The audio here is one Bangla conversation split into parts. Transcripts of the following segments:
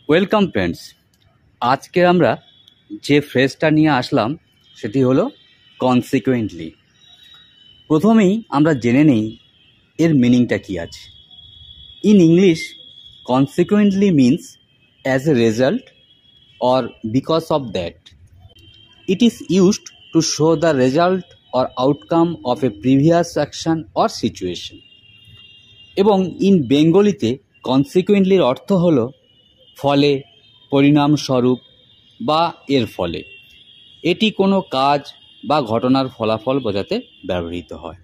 ওয়েলকাম ফ্রেন্ডস, আজকে আমরা যে ফ্রেজটা নিয়ে আসলাম সেটি হলো কনসিকুয়েন্টলি। প্রথমেই আমরা জেনে নেই এর মিনিংটা কী আছে। In English, consequently means as a result or because of that. It is used to show the result or outcome of a previous action or situation. এবং ইন বেঙ্গলিতে কনসিকুয়েন্টলির অর্থ হল ফলে, পরিণামস্বরূপ বা এর ফলে। এটি কোনো কাজ বা ঘটনার ফলাফল বোঝাতে ব্যবহৃত হয়।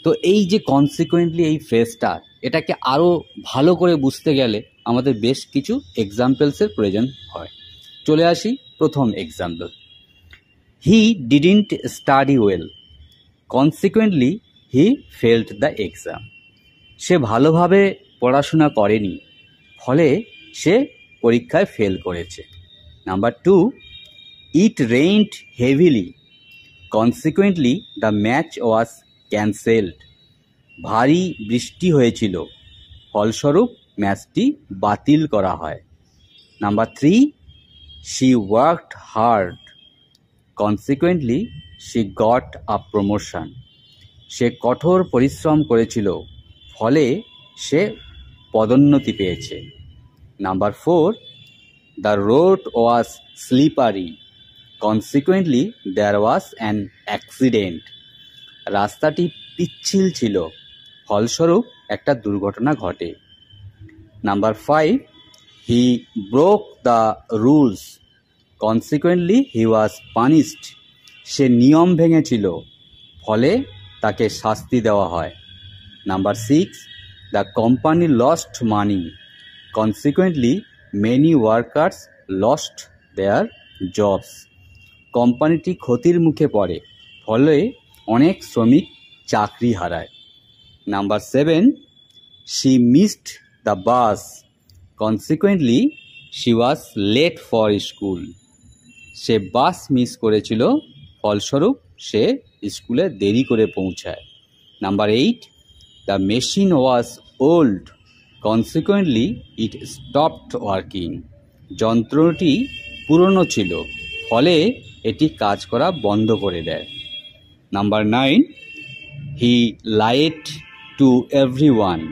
তো এই যে কনসিকুয়েন্টলি এই ফ্রেজটা, এটাকে আরও ভালো করে বুঝতে গেলে আমাদের বেশ কিছু এক্সাম্পলসের প্রয়োজন হয়। চলে আসি প্রথম example. He didn't study well, consequently he failed the exam. সে ভালোভাবে পড়াশোনা করেনি, ফলে সে পরীক্ষায় ফেল করেছে। Number 2, it rained heavily, consequently the match was cancelled. ভারী বৃষ্টি হয়েছিল, ফলস্বরূপ ম্যাচটি বাতিল করা হয়। Number 3, she worked hard, consequently she got a promotion. সে কঠোর পরিশ্রম করেছিল, ফলে সে পদোন্নতি পেয়েছে। নাম্বার 4, the road was slippery, consequently there was an accident. রাস্তাটি পিচ্ছিল ছিল, ফলস্বরূপ একটা দুর্ঘটনা ঘটে। Number 5, he broke the rules, consequently he was punished. সে নিয়ম ভেঙেছিল, ফলে তাকে শাস্তি দেওয়া হয়। Number 6, the company lost money, consequently many workers lost their jobs. কোম্পানিটি ক্ষতির মুখে পড়ে, ফলে অনেক শ্রমিক চাকরি হারায়। Number 7, she missed the bus, consequently she was late for school. Say bus miss করেছিল, ফলস্বরূপ সে স্কুলে দেরি করে পৌঁছায়। Number 8, the machine was old, consequently it stopped working. যন্ত্রটি পুরনো ছিল, ফলে এটি কাজ করা বন্ধ করে দেয়। Number 9, he lied to everyone,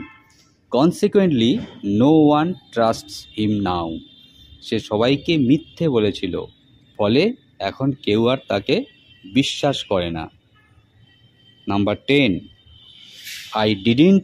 consequently no one trusts him now. সে সবাইকে মিথ্যে বলেছিল, ফলে এখন কেউ আর তাকে বিশ্বাস করে না। Number 10, I didn't